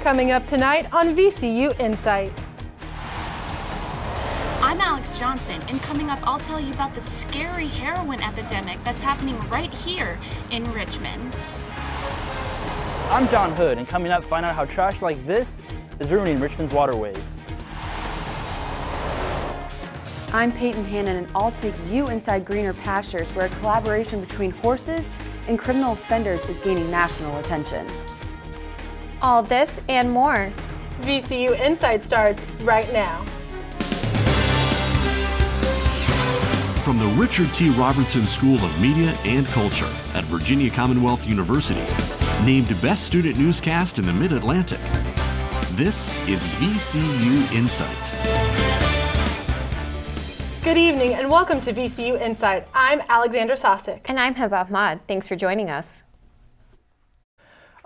Coming up tonight on VCU Insight. I'm Alex Johnson, and coming up I'll tell you about the scary heroin epidemic that's happening right here in Richmond. I'm John Hood, and coming up find out how trash like this is ruining Richmond's waterways. I'm Peyton Hannon, and I'll take you inside greener pastures where a collaboration between horses and criminal offenders is gaining national attention. All this and more. VCU Insight starts right now. From the Richard T. Robertson School of Media and Culture at Virginia Commonwealth University, named Best Student Newscast in the Mid-Atlantic, this is VCU Insight. Good evening and welcome to VCU Insight. I'm Alexandra Sosick. And I'm Heba Ahmad. Thanks for joining us.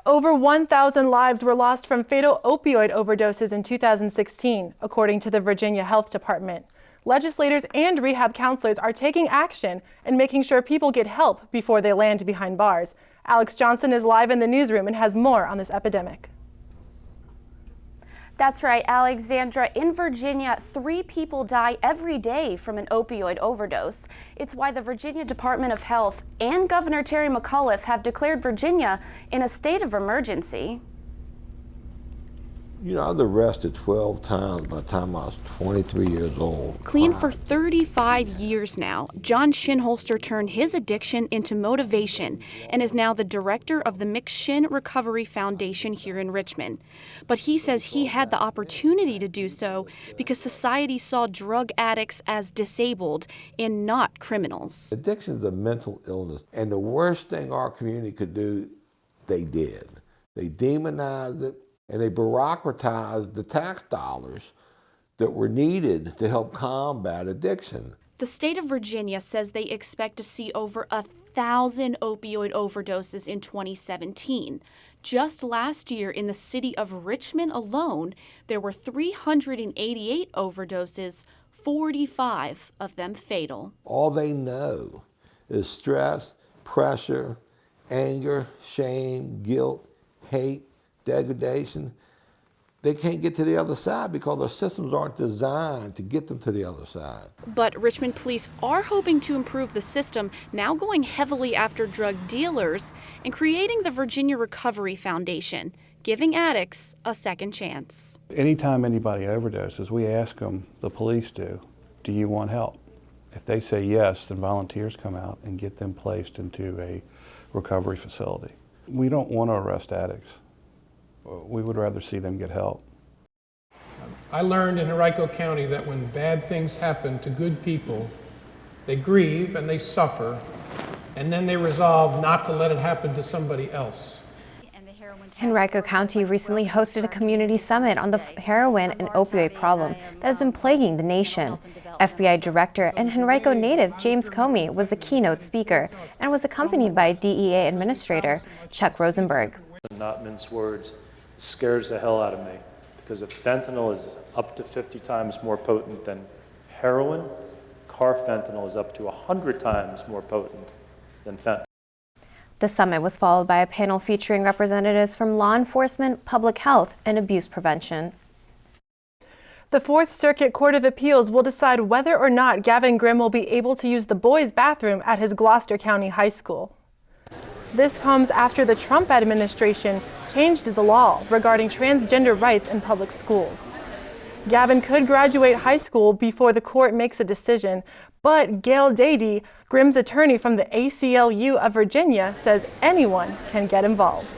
Over 1,000 lives were lost from fatal opioid overdoses in 2016, according to the Virginia Health Department. Legislators and rehab counselors are taking action and making sure people get help before they land behind bars. Alex Johnson is live in the newsroom and has more on this epidemic. That's right, Alexandra. In Virginia, 3 people die every day from an opioid overdose. It's why the Virginia Department of Health and Governor Terry McAuliffe have declared Virginia in a state of emergency. You know, I was arrested 12 times by the time I was 23 years old. Clean for 35 years now, John Shinholster turned his addiction into motivation and is now the director of the McShin Recovery Foundation here in Richmond. But he says he had the opportunity to do so because society saw drug addicts as disabled and not criminals. Addiction is a mental illness, and the worst thing our community could do, they did. They demonized it, and they bureaucratized the tax dollars that were needed to help combat addiction. The state of Virginia says they expect to see over 1,000 opioid overdoses in 2017. Just last year in the city of Richmond alone, there were 388 overdoses, 45 of them fatal. All they know is stress, pressure, anger, shame, guilt, hate, degradation. They can't get to the other side because their systems aren't designed to get them to the other side. But Richmond police are hoping to improve the system, now going heavily after drug dealers and creating the Virginia Recovery Foundation, giving addicts a second chance. Anytime anybody overdoses, we ask them, the police do you want help? If they say yes, then volunteers come out and get them placed into a recovery facility. We don't want to arrest addicts. We would rather see them get help. I learned in Henrico County that when bad things happen to good people, they grieve and they suffer, and then they resolve not to let it happen to somebody else. Henrico County recently hosted a community summit on the heroin and opioid problem that has been plaguing the nation. FBI Director and Henrico native James Comey was the keynote speaker and was accompanied by DEA Administrator Chuck Rosenberg. Not mince words, scares the hell out of me, because if fentanyl is up to 50 times more potent than heroin, carfentanil is up to 100 times more potent than fentanyl. The summit was followed by a panel featuring representatives from law enforcement, public health, and abuse prevention. The Fourth Circuit Court of Appeals will decide whether or not Gavin Grimm will be able to use the boys' bathroom at his Gloucester County High School. This comes after the Trump administration changed the law regarding transgender rights in public schools. Gavin could graduate high school before the court makes a decision, but Gail Dady, Grimm's attorney from the ACLU of Virginia, says anyone can get involved.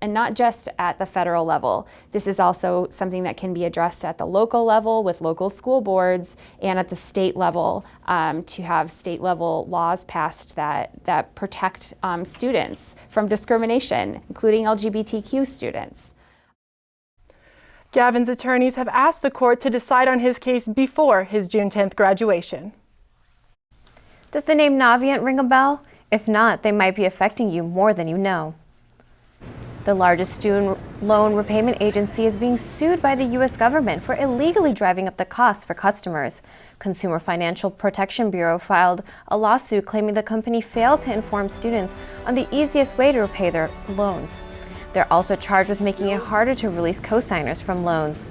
And not just at the federal level. This is also something that can be addressed at the local level with local school boards and at the state level to have state level laws passed that protect students from discrimination, including LGBTQ students. Gavin's attorneys have asked the court to decide on his case before his June 10th graduation. Does the name Navient ring a bell? If not, they might be affecting you more than you know. The largest student loan repayment agency is being sued by the U.S. government for illegally driving up the costs for customers. Consumer Financial Protection Bureau filed a lawsuit claiming the company failed to inform students on the easiest way to repay their loans. They're also charged with making it harder to release cosigners from loans.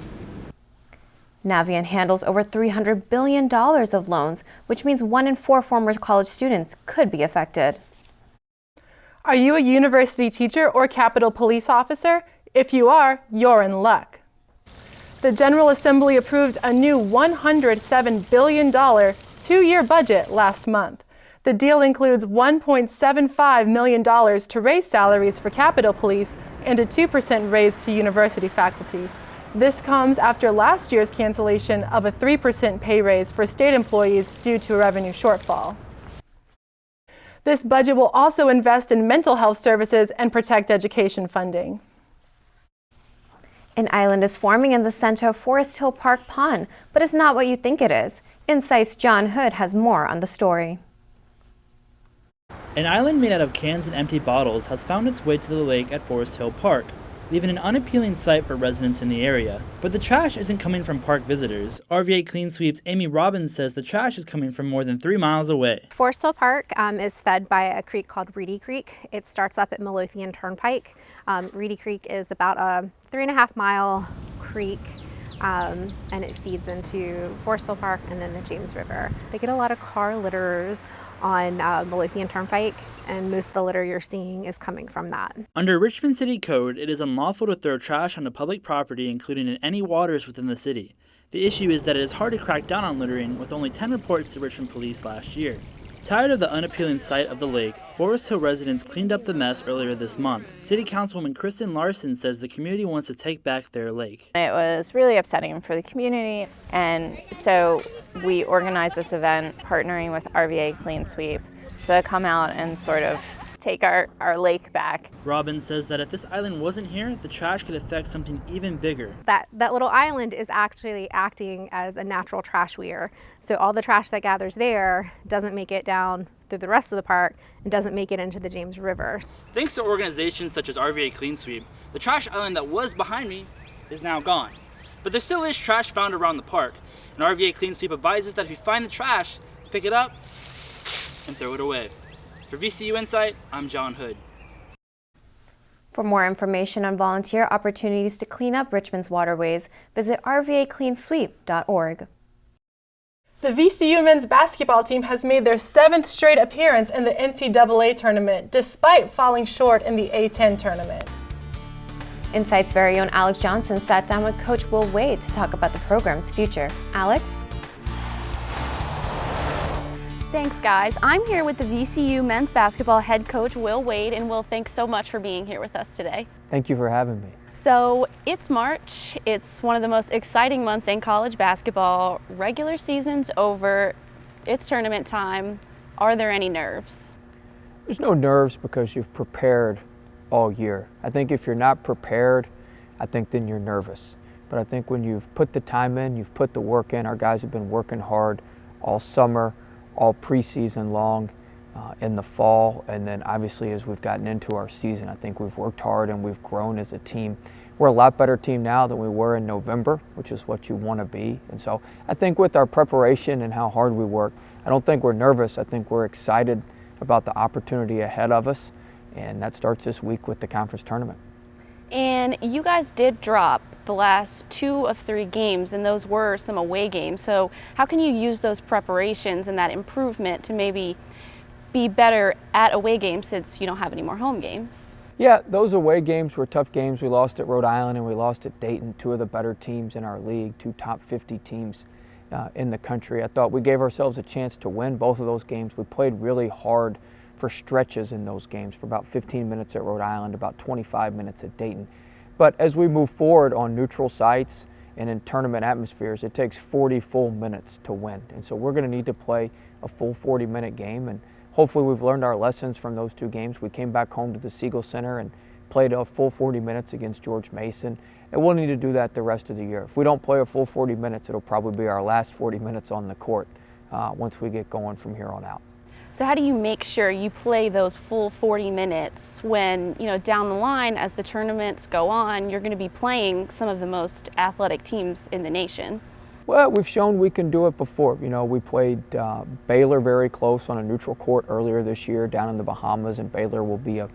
Navient handles over $300 billion of loans, which means 1 in 4 former college students could be affected. Are you a university teacher or Capitol Police officer? If you are, you're in luck. The General Assembly approved a new $107 billion 2-year budget last month. The deal includes $1.75 million to raise salaries for Capitol Police and a 2% raise to university faculty. This comes after last year's cancellation of a 3% pay raise for state employees due to a revenue shortfall. This budget will also invest in mental health services and protect education funding. An island is forming in the center of Forest Hill Park Pond, but it's not what you think it is. Insight's John Hood has more on the story. An island made out of cans and empty bottles has found its way to the lake at Forest Hill Park, leaving an unappealing sight for residents in the area. But the trash isn't coming from park visitors. RVA Clean Sweep's Amy Robbins says the trash is coming from more than 3 miles away. Forest Hill Park is fed by a creek called Reedy Creek. It starts up at Midlothian Turnpike. Reedy Creek is about a 3.5-mile creek, and it feeds into Forest Hill Park and then the James River. They get a lot of car litterers on Midlothian Turnpike, and most of the litter you're seeing is coming from that. Under Richmond City Code, it is unlawful to throw trash onto public property, including in any waters within the city. The issue is that it is hard to crack down on littering, with only 10 reports to Richmond police last year. Tired of the unappealing sight of the lake, Forest Hill residents cleaned up the mess earlier this month. City Councilwoman Kristen Larson says the community wants to take back their lake. It was really upsetting for the community, and so we organized this event partnering with RVA Clean Sweep to come out and sort of take our lake back. Robbins says that if this island wasn't here, the trash could affect something even bigger. That little island is actually acting as a natural trash weir. So all the trash that gathers there doesn't make it down through the rest of the park and doesn't make it into the James River. Thanks to organizations such as RVA Clean Sweep, the trash island that was behind me is now gone. But there still is trash found around the park, and RVA Clean Sweep advises that if you find the trash, pick it up and throw it away. For VCU Insight, I'm John Hood. For more information on volunteer opportunities to clean up Richmond's waterways, visit rvacleansweep.org. The VCU men's basketball team has made their 7th straight appearance in the NCAA tournament, despite falling short in the A10 tournament. Insight's very own Alex Johnson sat down with Coach Will Wade to talk about the program's future. Alex? Thanks, guys. I'm here with the VCU men's basketball head coach, Will Wade. And Will, thanks so much for being here with us today. Thank you for having me. So it's March. It's one of the most exciting months in college basketball. Regular season's over. It's tournament time. Are there any nerves? There's no nerves because you've prepared all year. I think if you're not prepared, I think then you're nervous. But I think when you've put the time in, you've put the work in, our guys have been working hard all summer, all preseason long, in the fall, and then obviously as we've gotten into our season, I think we've worked hard and we've grown as a team. We're a lot better team now than we were in November, which is what you want to be. And so I think with our preparation and how hard we work, I don't think we're nervous. I think we're excited about the opportunity ahead of us, and that starts this week with the conference tournament. And you guys did drop the last 2 of 3 games, and those were some away games. So how can you use those preparations and that improvement to maybe be better at away games since you don't have any more home games? Yeah, those away games were tough games. We lost at Rhode Island and we lost at Dayton, 2 of the better teams in our league, 2 top 50 teams in the country. I thought we gave ourselves a chance to win both of those games. We played really hard for stretches in those games, for about 15 minutes at Rhode Island, about 25 minutes at Dayton. But as we move forward on neutral sites and in tournament atmospheres, it takes 40 full minutes to win. And so we're going to need to play a full 40-minute game, and hopefully we've learned our lessons from those 2 games. We came back home to the Siegel Center and played a full 40 minutes against George Mason, and we'll need to do that the rest of the year. If we don't play a full 40 minutes, it'll probably be our last 40 minutes on the court once we get going from here on out. So how do you make sure you play those full 40 minutes when, down the line as the tournaments go on, you're going to be playing some of the most athletic teams in the nation? Well, we've shown we can do it before. We played Baylor very close on a neutral court earlier this year down in the Bahamas, and Baylor will be a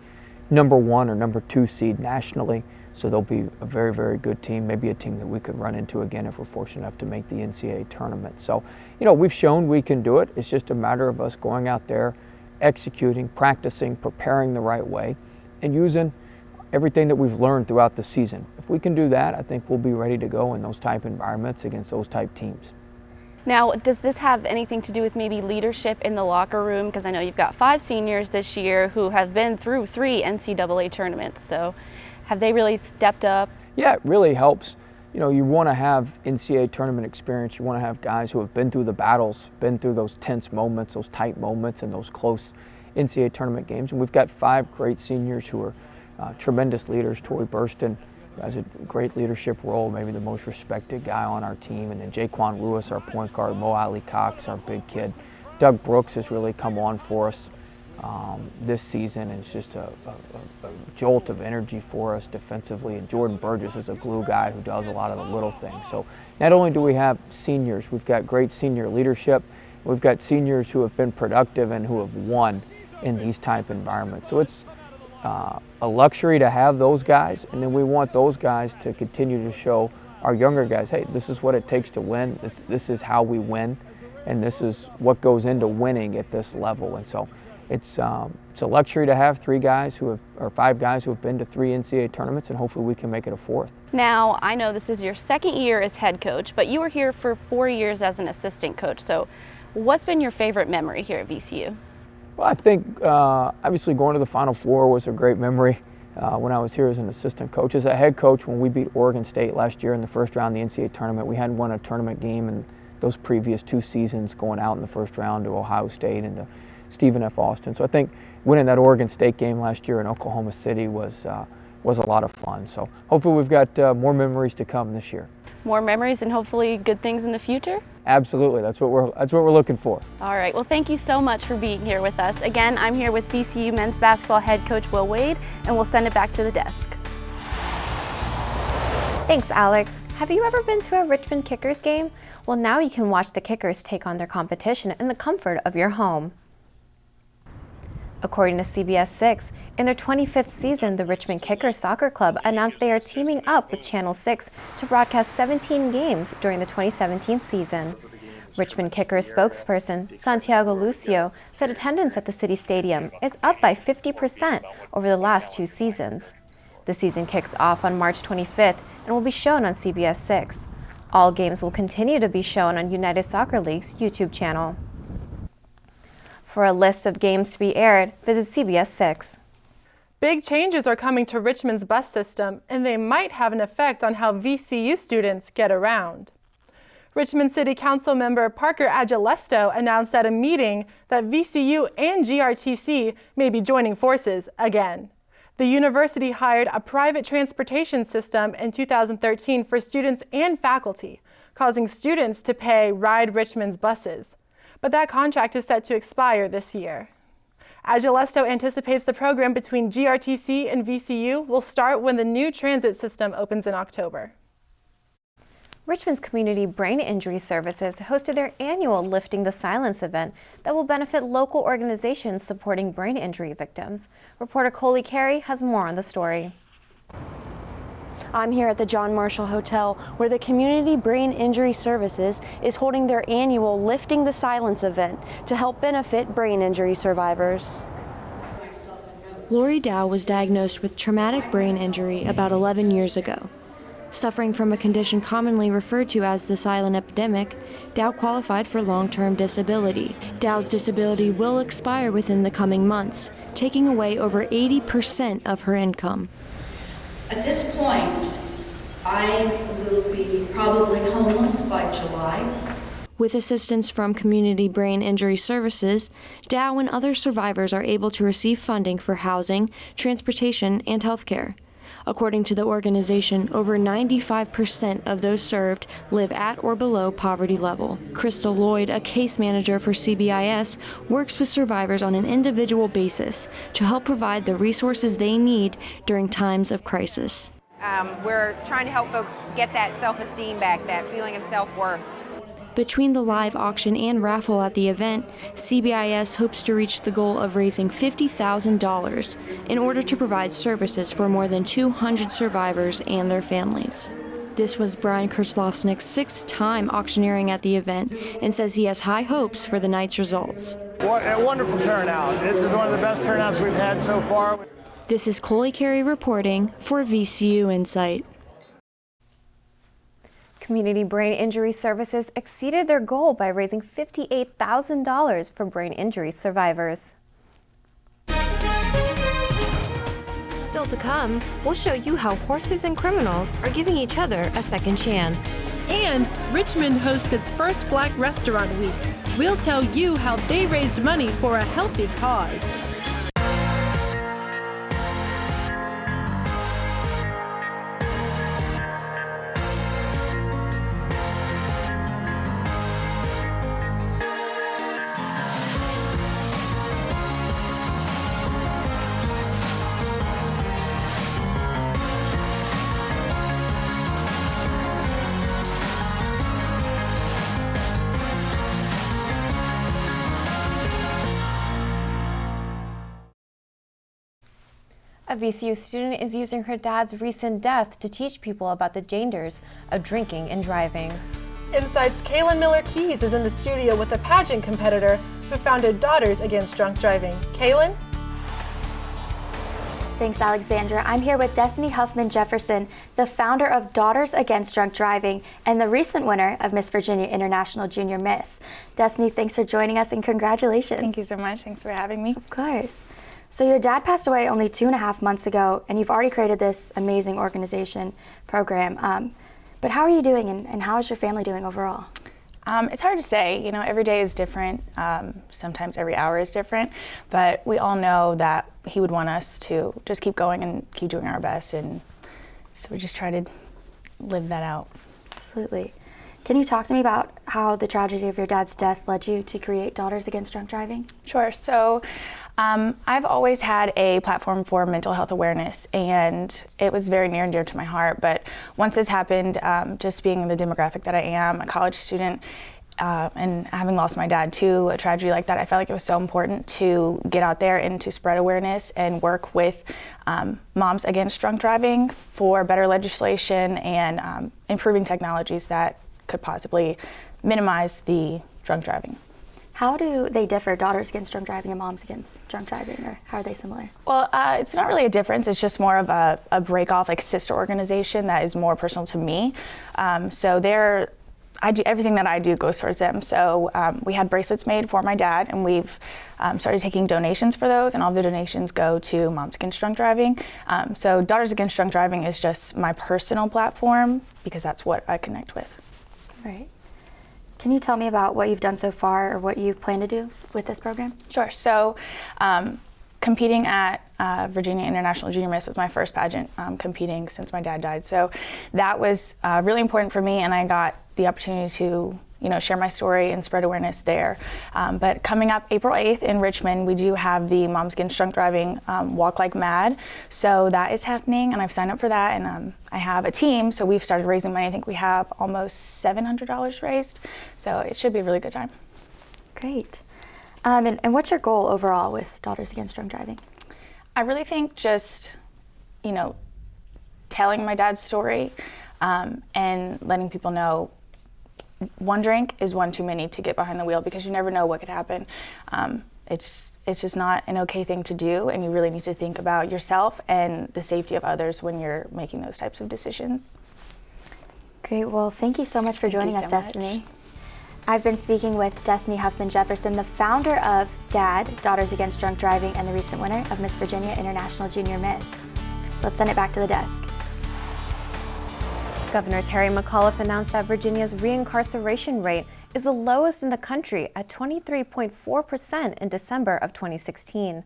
number 1 or number 2 seed nationally. So they'll be a very, very good team, maybe a team that we could run into again if we're fortunate enough to make the NCAA tournament. So, you know, we've shown we can do it. It's just a matter of us going out there, executing, practicing, preparing the right way, and using everything that we've learned throughout the season. If we can do that, I think we'll be ready to go in those type environments against those type teams. Now, does this have anything to do with maybe leadership in the locker room? Because I know you've got 5 seniors this year who have been through 3 NCAA tournaments. So have they really stepped up? Yeah, it really helps. You know, you want to have NCAA tournament experience. You want to have guys who have been through the battles, been through those tense moments, those tight moments, and those close NCAA tournament games. And we've got 5 great seniors who are tremendous leaders. Torrey Burston has a great leadership role, maybe the most respected guy on our team. And then Jaquan Lewis, our point guard, Mo Ali Cox, our big kid. Doug Brooks has really come on for us this season, and it's just a jolt of energy for us defensively. And Jordan Burgess is a glue guy who does a lot of the little things. So not only do we have seniors, we've got great senior leadership, we've got seniors who have been productive and who have won in these type environments. So it's a luxury to have those guys, and then we want those guys to continue to show our younger guys, hey, this is what it takes to win, this is how we win, and this is what goes into winning at this level. And so it's a luxury to have 3 guys who have, or 5 guys who have been to 3 NCAA tournaments, and hopefully we can make it a 4th. Now, I know this is your 2nd year as head coach, but you were here for 4 years as an assistant coach. So what's been your favorite memory here at VCU? Well, I think obviously going to the Final Four was a great memory when I was here as an assistant coach. As a head coach, when we beat Oregon State last year in the first round of the NCAA tournament, we hadn't won a tournament game in those previous 2 seasons, going out in the first round to Ohio State and to Stephen F. Austin. So I think winning that Oregon State game last year in Oklahoma City was a lot of fun. So hopefully we've got more memories to come this year. More memories and hopefully good things in the future? Absolutely, that's what we're looking for. All right, well, thank you so much for being here with us. Again, I'm here with VCU men's basketball head coach Will Wade, and we'll send it back to the desk. Thanks, Alex. Have you ever been to a Richmond Kickers game? Well, now you can watch the Kickers take on their competition in the comfort of your home. According to CBS 6, in their 25th season, the Richmond Kickers Soccer Club announced they are teaming up with Channel 6 to broadcast 17 games during the 2017 season. Richmond Kickers spokesperson Santiago Lucio said attendance at the City Stadium is up by 50% over the last 2 seasons. The season kicks off on March 25th and will be shown on CBS 6. All games will continue to be shown on United Soccer League's YouTube channel. For a list of games to be aired, visit CBS 6. Big changes are coming to Richmond's bus system, and they might have an effect on how VCU students get around. Richmond City Council member Parker Agelesto announced at a meeting that VCU and GRTC may be joining forces again. The university hired a private transportation system in 2013 for students and faculty, causing students to pay Ride Richmond's buses. But that contract is set to expire this year. Agelesto anticipates the program between GRTC and VCU will start when the new transit system opens in October. Richmond's Community Brain Injury Services hosted their annual Lifting the Silence event that will benefit local organizations supporting brain injury victims. Reporter Coley Carey has more on the story. I'm here at the John Marshall Hotel, where the Community Brain Injury Services is holding their annual Lifting the Silence event to help benefit brain injury survivors. Lori Dow was diagnosed with traumatic brain injury about 11 years ago. Suffering from a condition commonly referred to as the silent epidemic, Dow qualified for long-term disability. Dow's disability will expire within the coming months, taking away over 80% of her income. At this point, I will be probably homeless by July. With assistance from Community Brain Injury Services, Dow and other survivors are able to receive funding for housing, transportation, and health care. According to the organization, over 95% of those served live at or below poverty level. Crystal Lloyd, a case manager for CBIS, works with survivors on an individual basis to help provide the resources they need during times of crisis. We're trying to help folks get that self-esteem back, that feeling of self-worth. Between the live auction and raffle at the event, CBIS hopes to reach the goal of raising $50,000 in order to provide services for more than 200 survivors and their families. This was Brian Kurtzlofsnik's 6th time auctioneering at the event and says he has high hopes for the night's results. What a wonderful turnout. This is one of the best turnouts we've had so far. This is Coley Carey reporting for VCU Insight. Community Brain Injury Services exceeded their goal by raising $58,000 for brain injury survivors. Still to come, we'll show you how horses and criminals are giving each other a second chance. And Richmond hosts its first Black Restaurant Week. We'll tell you how they raised money for a healthy cause. A VCU student is using her dad's recent death to teach people about the dangers of drinking and driving. Insight's Kaylin Miller-Keys is in the studio with a pageant competitor who founded Daughters Against Drunk Driving. Kaylin? Thanks, Alexandra. I'm here with Destiny Huffman Jefferson, the founder of Daughters Against Drunk Driving and the recent winner of Miss Virginia International Junior Miss. Destiny, thanks for joining us and congratulations. Thank you so much. Thanks for having me. Of course. So your dad passed away only 2.5 months ago, and you've already created this amazing organization program. But how are you doing, and how is your family doing overall? It's hard to say. You know, every day is different. Sometimes every hour is different. But we all know that he would want us to just keep going and keep doing our best. And so we just try to live that out. Absolutely. Can you talk to me about how the tragedy of your dad's death led you to create Daughters Against Drunk Driving? Sure. So I've always had a platform for mental health awareness, and it was very near and dear to my heart. But once this happened, just being the demographic that I am, a college student, and having lost my dad to a tragedy like that, I felt like it was so important to get out there and to spread awareness and work with Moms Against Drunk Driving for better legislation and improving technologies that could possibly minimize the drunk driving. How do they differ, Daughters Against Drunk Driving and Moms Against Drunk Driving, or how are they similar? Well, it's not really a difference. It's just more of a break-off, like sister organization that is more personal to me. So I do everything that I do goes towards them. So we had bracelets made for my dad, and we've started taking donations for those, and all the donations go to Moms Against Drunk Driving. So Daughters Against Drunk Driving is just my personal platform because that's what I connect with. Right. Can you tell me about what you've done so far or what you plan to do with this program? Sure. So competing at Virginia International Junior Miss was my first pageant competing since my dad died. So that was really important for me, and I got the opportunity to share my story and spread awareness there. But coming up April 8th in Richmond, we do have the Moms Against Drunk Driving Walk Like Mad. So that is happening, and I've signed up for that, and I have a team, so we've started raising money. I think we have almost $700 raised, so it should be a really good time. Great. And what's your goal overall with Daughters Against Drunk Driving? I really think just, telling my dad's story and letting people know one drink is one too many to get behind the wheel, because you never know what could happen. It's just not an okay thing to do, and you really need to think about yourself and the safety of others when you're making those types of decisions. Great. Well, thank you so much for joining us, Destiny. I've been speaking with Destiny Huffman Jefferson, the founder of DAD, Daughters Against Drunk Driving, and the recent winner of Miss Virginia International Junior Miss. Let's send it back to the desk. Governor Terry McAuliffe announced that Virginia's reincarceration rate is the lowest in the country at 23.4% in December of 2016.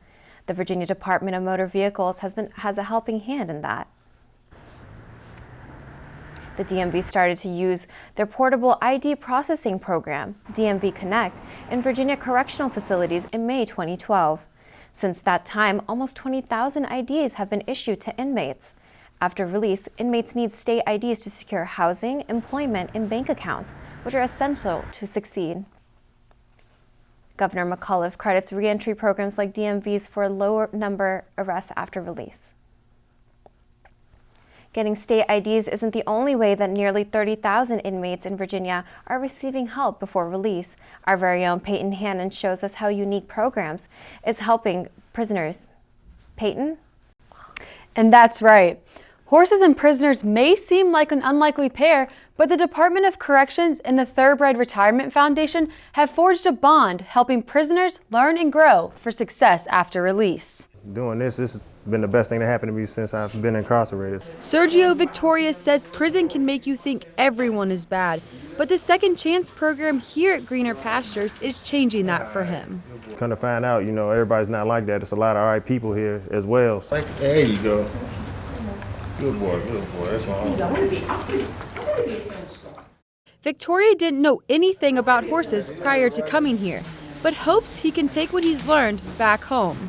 The Virginia Department of Motor Vehicles has a helping hand in that. The DMV started to use their portable ID processing program, DMV Connect, in Virginia correctional facilities in May 2012. Since that time, almost 20,000 IDs have been issued to inmates. After release, inmates need state IDs to secure housing, employment, and bank accounts, which are essential to succeed. Governor McAuliffe credits reentry programs like DMVs for a lower number arrests after release. Getting state IDs isn't the only way that nearly 30,000 inmates in Virginia are receiving help before release. Our very own Peyton Hannon shows us how unique programs is helping prisoners. Peyton? And that's right. Horses and prisoners may seem like an unlikely pair, but the Department of Corrections and the Thoroughbred Retirement Foundation have forged a bond helping prisoners learn and grow for success after release. Doing this has been the best thing that happened to me since I've been incarcerated. Sergio Victorious says prison can make you think everyone is bad, but the Second Chance program here at Greener Pastures is changing that for him. Come to find out, everybody's not like that. It's a lot of all right people here as well. There you go. Good boy, that's my home. Victoria didn't know anything about horses prior to coming here, but hopes he can take what he's learned back home.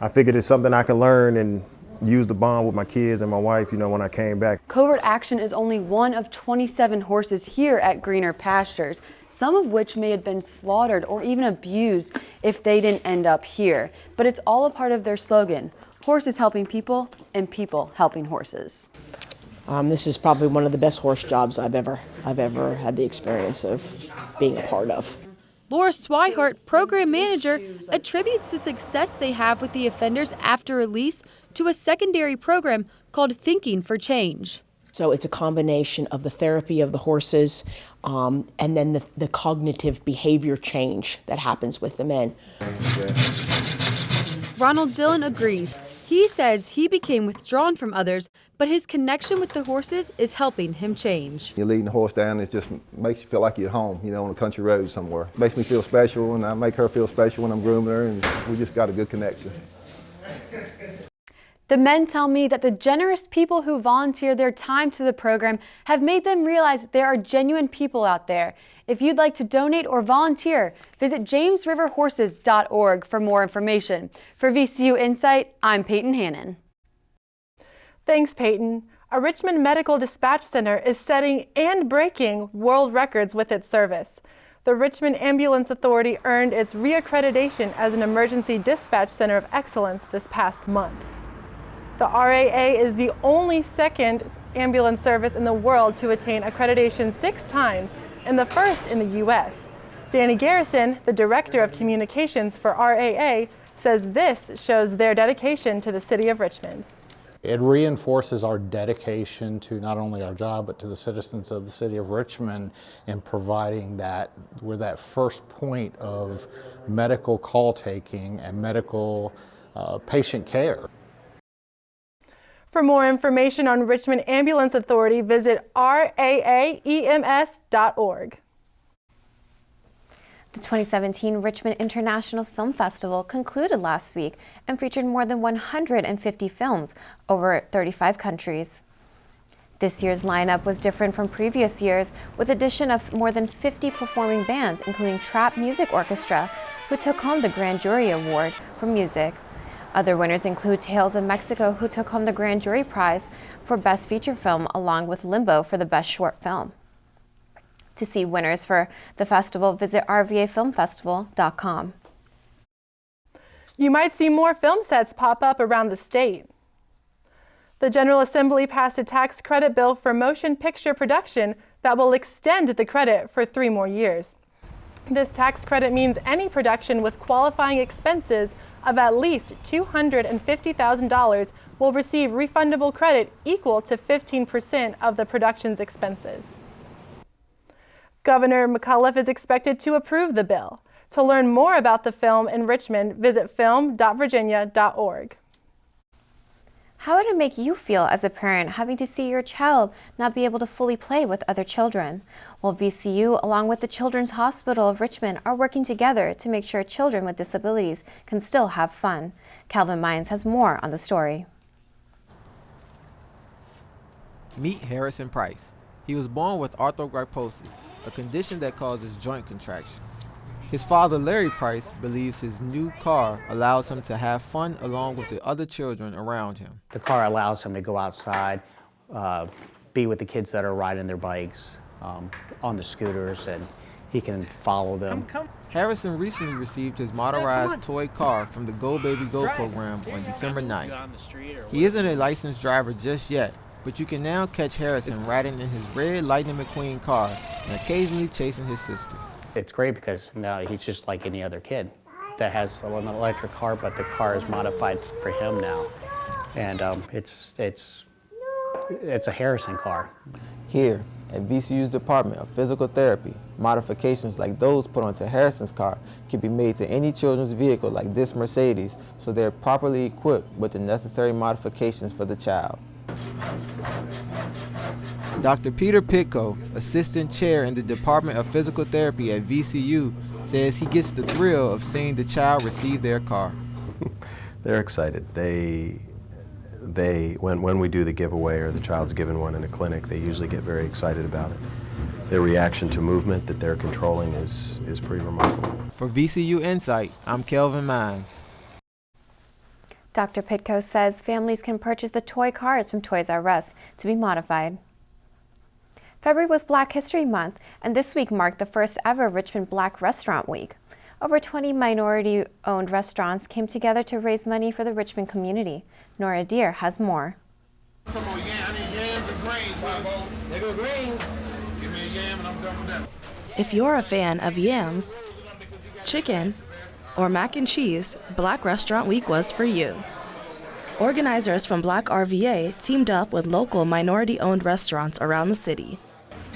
I figured it's something I can learn and use the bond with my kids and my wife, when I came back. Covert Action is only one of 27 horses here at Greener Pastures, some of which may have been slaughtered or even abused if they didn't end up here. But it's all a part of their slogan, horses helping people and people helping horses. This is probably one of the best horse jobs I've ever had the experience of being a part of. Laura Swihart, program manager, attributes the success they have with the offenders after release to a secondary program called Thinking for Change. So it's a combination of the therapy of the horses and then the cognitive behavior change that happens with the men. Ronald Dillon agrees. He says he became withdrawn from others, but his connection with the horses is helping him change. You're leading the horse down, it just makes you feel like you're at home, on a country road somewhere. It makes me feel special, and I make her feel special when I'm grooming her, and we just got a good connection. The men tell me that the generous people who volunteer their time to the program have made them realize there are genuine people out there. If you'd like to donate or volunteer, visit jamesriverhorses.org for more information. For VCU Insight, I'm Peyton Hannon. Thanks, Peyton. A Richmond Medical Dispatch Center is setting and breaking world records with its service. The Richmond Ambulance Authority earned its reaccreditation as an emergency dispatch center of excellence this past month. The RAA is the only second ambulance service in the world to attain accreditation 6 times and the first in the U.S. Danny Garrison, the Director of Communications for RAA, says this shows their dedication to the city of Richmond. It reinforces our dedication to not only our job, but to the citizens of the city of Richmond in providing that, we're that first point of medical call taking and medical patient care. For more information on Richmond Ambulance Authority, visit raaems.org. The 2017 Richmond International Film Festival concluded last week and featured more than 150 films over 35 countries. This year's lineup was different from previous years, with the addition of more than 50 performing bands, including Trap Music Orchestra, who took home the Grand Jury Award for music. Other winners include Tales of Mexico, who took home the Grand Jury Prize for Best Feature Film, along with Limbo for the Best Short Film. To see winners for the festival, visit rvafilmfestival.com. You might see more film sets pop up around the state. The General Assembly passed a tax credit bill for motion picture production that will extend the credit for 3 more years. This tax credit means any production with qualifying expenses of at least $250,000 will receive refundable credit equal to 15% of the production's expenses. Governor McAuliffe is expected to approve the bill. To learn more about the film in Richmond, visit film.virginia.org. How would it make you feel as a parent having to see your child not be able to fully play with other children? Well, VCU, along with the Children's Hospital of Richmond, are working together to make sure children with disabilities can still have fun. Calvin Mines has more on the story. Meet Harrison Price. He was born with arthrogryposis, a condition that causes joint contractions. His father, Larry Price, believes his new car allows him to have fun along with the other children around him. The car allows him to go outside, be with the kids that are riding their bikes on the scooters, and he can follow them. Harrison recently received his motorized toy car from the Go Baby Go program on December 9th. He isn't a licensed driver just yet, but you can now catch Harrison riding in his red Lightning McQueen car and occasionally chasing his sisters. It's great because now he's just like any other kid that has an electric car, but the car is modified for him now. And it's a Harrison car. Here at VCU's Department of Physical Therapy, modifications like those put onto Harrison's car can be made to any children's vehicle like this Mercedes, so they're properly equipped with the necessary modifications for the child. Dr. Peter Pitko, assistant chair in the Department of Physical Therapy at VCU, says he gets the thrill of seeing the child receive their car. They're excited. When we do the giveaway or the child's given one in a clinic, they usually get very excited about it. Their reaction to movement that they're controlling is pretty remarkable. For VCU Insight, I'm Kelvin Mines. Dr. Pitko says families can purchase the toy cars from Toys R Us to be modified. February was Black History Month, and this week marked the first ever Richmond Black Restaurant Week. Over 20 minority-owned restaurants came together to raise money for the Richmond community. Nora Deer has more. If you're a fan of yams, chicken, or mac and cheese, Black Restaurant Week was for you. Organizers from Black RVA teamed up with local minority-owned restaurants around the city.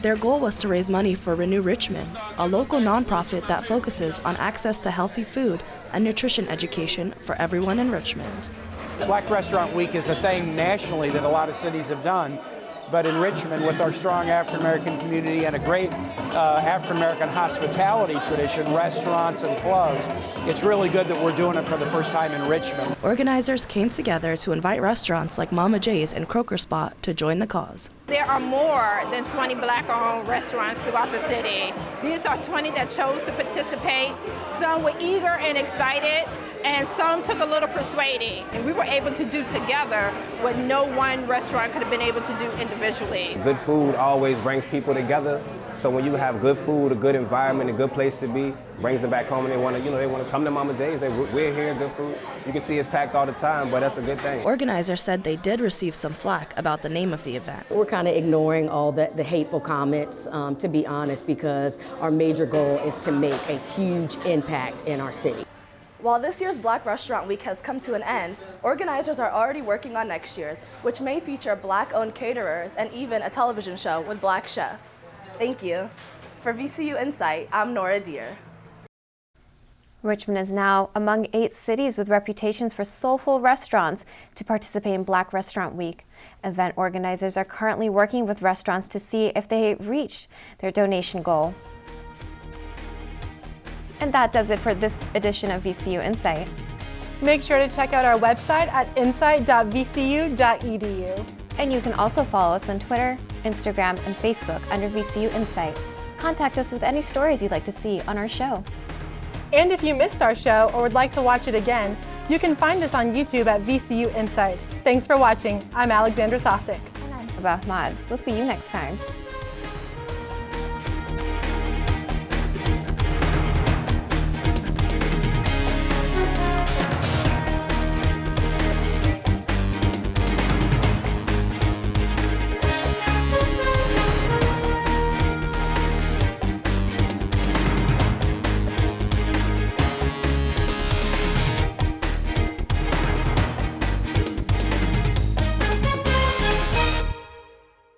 Their goal was to raise money for Renew Richmond, a local nonprofit that focuses on access to healthy food and nutrition education for everyone in Richmond. Black Restaurant Week is a thing nationally that a lot of cities have done, but in Richmond, with our strong African American community and a great African American hospitality tradition, restaurants and clubs, it's really good that we're doing it for the first time in Richmond. Organizers came together to invite restaurants like Mama J's and Croaker Spot to join the cause. There are more than 20 Black-owned restaurants throughout the city. These are 20 that chose to participate. Some were eager and excited, and some took a little persuading. And we were able to do together what no one restaurant could have been able to do individually. Good food always brings people together. So when you have good food, a good environment, a good place to be, brings them back home and they want to come to Mama J's. We're here, good food. You can see it's packed all the time, but that's a good thing. Organizers said they did receive some flack about the name of the event. We're kind of ignoring all the hateful comments, to be honest, because our major goal is to make a huge impact in our city. While this year's Black Restaurant Week has come to an end, organizers are already working on next year's, which may feature Black-owned caterers and even a television show with Black chefs. Thank you. For VCU Insight, I'm Nora Deer. Richmond is now among 8 cities with reputations for soulful restaurants to participate in Black Restaurant Week. Event organizers are currently working with restaurants to see if they reach their donation goal. And that does it for this edition of VCU Insight. Make sure to check out our website at insight.vcu.edu. And you can also follow us on Twitter, Instagram, and Facebook under VCU Insight. Contact us with any stories you'd like to see on our show. And if you missed our show or would like to watch it again, you can find us on YouTube at VCU Insight. Thanks for watching. I'm Alexandra Sosik. And I'm Ahmad. We'll see you next time.